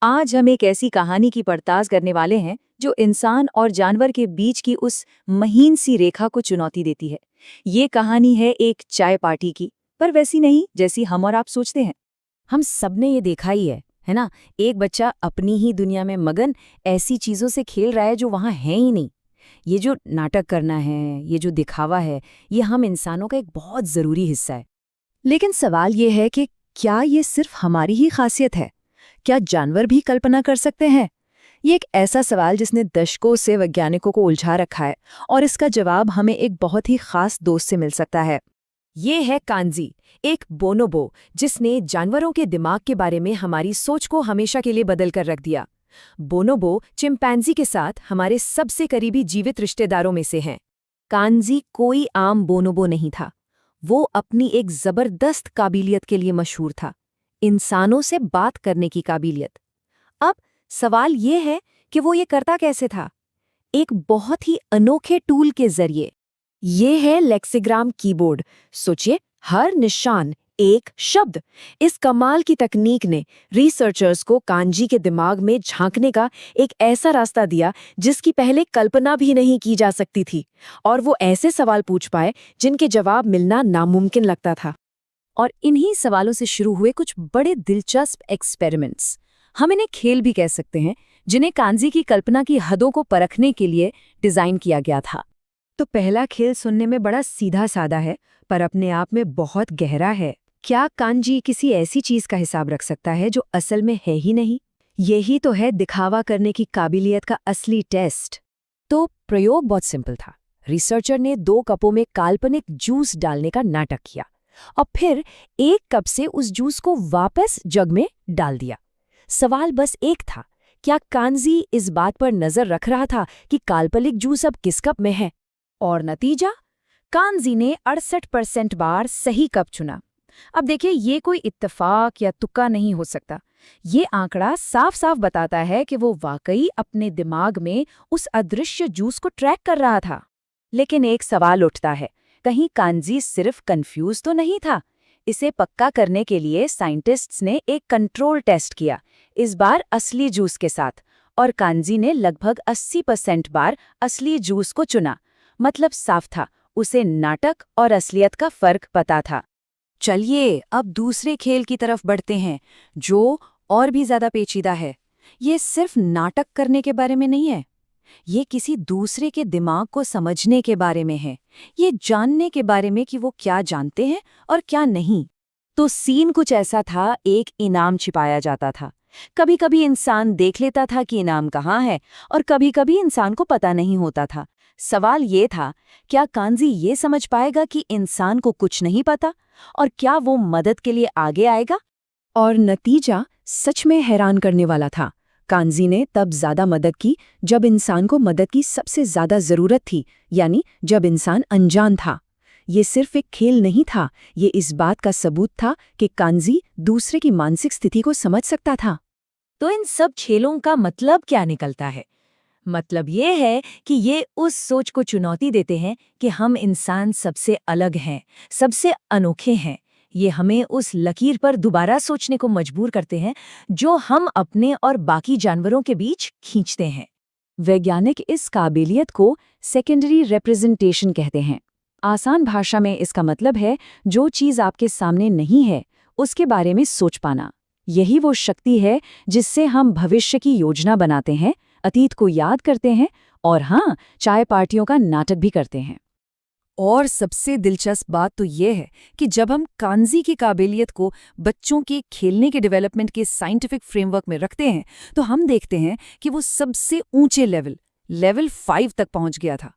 आज हम एक ऐसी कहानी की पड़ताल करने वाले हैं जो इंसान और जानवर के बीच की उस महीन सी रेखा को चुनौती देती है। ये कहानी है एक चाय पार्टी की, पर वैसी नहीं जैसी हम और आप सोचते हैं। हम सबने ये देखा ही है ना? एक बच्चा अपनी ही दुनिया में मगन ऐसी चीजों से खेल रहा है जो वहां है ही नहीं। ये जो नाटक करना है, ये जो दिखावा है, ये हम इंसानों का एक बहुत जरूरी हिस्सा है। लेकिन सवाल ये है कि क्या ये सिर्फ हमारी ही खासियत है? क्या जानवर भी कल्पना कर सकते हैं? ये एक ऐसा सवाल जिसने दशकों से वैज्ञानिकों को उलझा रखा है, और इसका जवाब हमें एक बहुत ही खास दोस्त से मिल सकता है। ये है कांजी, एक बोनोबो जिसने जानवरों के दिमाग के बारे में हमारी सोच को हमेशा के लिए बदल कर रख दिया। बोनोबो चिंपैंजी के साथ हमारे सबसे करीबी जीवित रिश्तेदारों में से हैं। कांजी कोई आम बोनोबो नहीं था। वो अपनी एक जबरदस्त काबिलियत के लिए मशहूर था, इंसानों से बात करने की काबिलियत। अब सवाल ये है कि वो ये करता कैसे था? एक बहुत ही अनोखे टूल के जरिए। ये है लेक्सिग्राम कीबोर्ड। सोचिए, हर निशान एक शब्द। इस कमाल की तकनीक ने रिसर्चर्स को कांजी के दिमाग में झांकने का एक ऐसा रास्ता दिया जिसकी पहले कल्पना भी नहीं की जा सकती थी, और वो ऐसे सवाल पूछ पाए जिनके जवाब मिलना नामुमकिन लगता था। और इन्हीं सवालों से शुरू हुए कुछ बड़े दिलचस्प एक्सपेरिमेंट्स। हम इन्हें खेल भी कह सकते हैं, जिन्हें कांजी की कल्पना की हदों को परखने के लिए डिजाइन किया गया था। तो पहला खेल सुनने में बड़ा सीधा साधा है, पर अपने आप में बहुत गहरा है। क्या कांजी किसी ऐसी चीज का हिसाब रख सकता है जो असल में है ही नहीं? यही तो है दिखावा करने की काबिलियत का असली टेस्ट। तो प्रयोग बहुत सिंपल था। रिसर्चर ने 2 कपों में काल्पनिक जूस डालने का नाटक किया और फिर एक कप से उस जूस को वापस जग में डाल दिया। सवाल बस एक था, क्या कांजी इस बात पर नजर रख रहा था कि काल्पनिक जूस अब किस कप में है? और नतीजा, कांजी ने 68% बार सही कप चुना। अब देखिए, ये कोई इत्तेफाक या तुक्का नहीं हो सकता। ये आंकड़ा साफ साफ बताता है कि वो वाकई अपने दिमाग में उस अदृश्य जूस को ट्रैक कर रहा था। लेकिन एक सवाल उठता है, कहीं कांजी सिर्फ कंफ्यूज तो नहीं था? इसे पक्का करने के लिए साइंटिस्ट्स ने एक कंट्रोल टेस्ट किया, इस बार असली जूस के साथ, और कांजी ने लगभग 80% बार असली जूस को चुना। मतलब साफ था, उसे नाटक और असलियत का फर्क पता था। चलिए अब दूसरे खेल की तरफ बढ़ते हैं, जो और भी ज्यादा पेचीदा है। ये सिर्फ नाटक करने के बारे में नहीं है, ये किसी दूसरे के दिमाग को समझने के बारे में है। ये जानने के बारे में कि वो क्या जानते हैं और क्या नहीं। तो सीन कुछ ऐसा था, एक इनाम छिपाया जाता था। कभी कभी इंसान देख लेता था कि इनाम कहाँ है, और कभी कभी इंसान को पता नहीं होता था। सवाल ये था, क्या कांजी ये समझ पाएगा कि इंसान को कुछ नहीं पता, और क्या वो मदद के लिए आगे आएगा? और नतीजा सच में हैरान करने वाला था। कांजी ने तब ज्यादा मदद की जब इंसान को मदद की सबसे ज्यादा जरूरत थी, यानी जब इंसान अनजान था। ये सिर्फ एक खेल नहीं था, ये इस बात का सबूत था कि कांजी दूसरे की मानसिक स्थिति को समझ सकता था। तो इन सब खेलों का मतलब क्या निकलता है? मतलब ये है कि ये उस सोच को चुनौती देते हैं कि हम इंसान सबसे अलग हैं, सबसे अनोखे हैं। ये हमें उस लकीर पर दोबारा सोचने को मजबूर करते हैं जो हम अपने और बाकी जानवरों के बीच खींचते हैं। वैज्ञानिक इस काबिलियत को सेकेंडरी रिप्रेजेंटेशन कहते हैं। आसान भाषा में इसका मतलब है, जो चीज़ आपके सामने नहीं है उसके बारे में सोच पाना। यही वो शक्ति है जिससे हम भविष्य की योजना बनाते हैं, अतीत को याद करते हैं, और हाँ, चाय पार्टियों का नाटक भी करते हैं। और सबसे दिलचस्प बात तो ये है कि जब हम कांजी की काबिलियत को बच्चों के खेलने के डेवलपमेंट के साइंटिफिक फ्रेमवर्क में रखते हैं, तो हम देखते हैं कि वो सबसे ऊंचे लेवल 5 तक पहुंच गया था।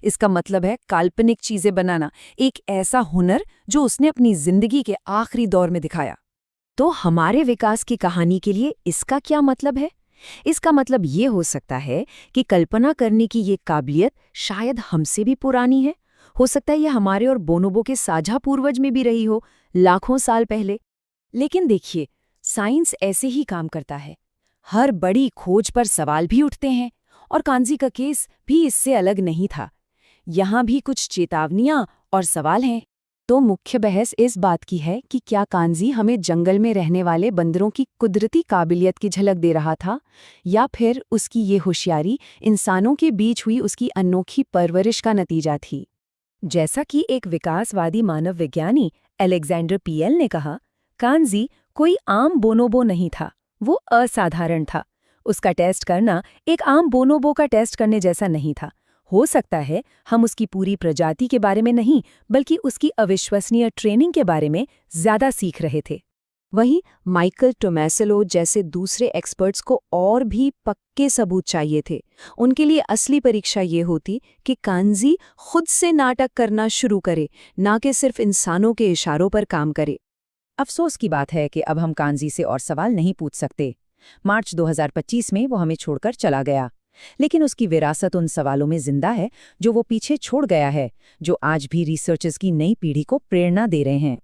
इसका मतलब है काल्पनिक चीजें बनाना एक ऐसा हुनर जो उसने अपनी जिंदगी के आखिरी दौर में दिखाया। तो हमारे विकास की कहानी के लिए इसका क्या मतलब है? इसका मतलब ये हो सकता है कि कल्पना करने की ये काबिलियत शायद हमसे भी पुरानी है। हो सकता है ये हमारे और बोनोबो के साझा पूर्वज में भी रही हो, लाखों साल पहले। लेकिन देखिए, साइंस ऐसे ही काम करता है। हर बड़ी खोज पर सवाल भी उठते हैं, और कांजी का केस भी इससे अलग नहीं था। यहाँ भी कुछ चेतावनियां और सवाल हैं। तो मुख्य बहस इस बात की है कि क्या कांजी हमें जंगल में रहने वाले बंदरों की कुदरती काबिलियत की झलक दे रहा था, या फिर उसकी ये होशियारी इंसानों के बीच हुई उसकी अनोखी परवरिश का नतीजा थी। जैसा कि एक विकासवादी मानव विज्ञानी अलेक्जेंडर पीएल ने कहा, कांजी कोई आम बोनोबो नहीं था, वो असाधारण था। उसका टेस्ट करना एक आम बोनोबो का टेस्ट करने जैसा नहीं था। हो सकता है हम उसकी पूरी प्रजाति के बारे में नहीं, बल्कि उसकी अविश्वसनीय ट्रेनिंग के बारे में ज्यादा सीख रहे थे। वहीं माइकल टोमैसेलो जैसे दूसरे एक्सपर्ट्स को और भी पक्के सबूत चाहिए थे। उनके लिए असली परीक्षा ये होती कि कांजी खुद से नाटक करना शुरू करे, ना कि सिर्फ इंसानों के इशारों पर काम करे। अफसोस की बात है कि अब हम कांजी से और सवाल नहीं पूछ सकते। मार्च 2025 में वो हमें छोड़कर चला गया, लेकिन उसकी विरासत उन सवालों में जिंदा है जो वो पीछे छोड़ गया है, जो आज भी रिसर्चर्स की नई पीढ़ी को प्रेरणा दे रहे हैं।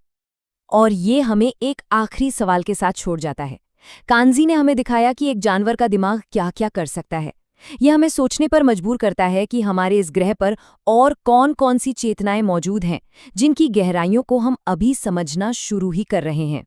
और ये हमें एक आखिरी सवाल के साथ छोड़ जाता है। कांजी ने हमें दिखाया कि एक जानवर का दिमाग क्या-क्या कर सकता है। यह हमें सोचने पर मजबूर करता है कि हमारे इस ग्रह पर और कौन-कौन सी चेतनाएं मौजूद हैं, जिनकी गहराइयों को हम अभी समझना शुरू ही कर रहे हैं।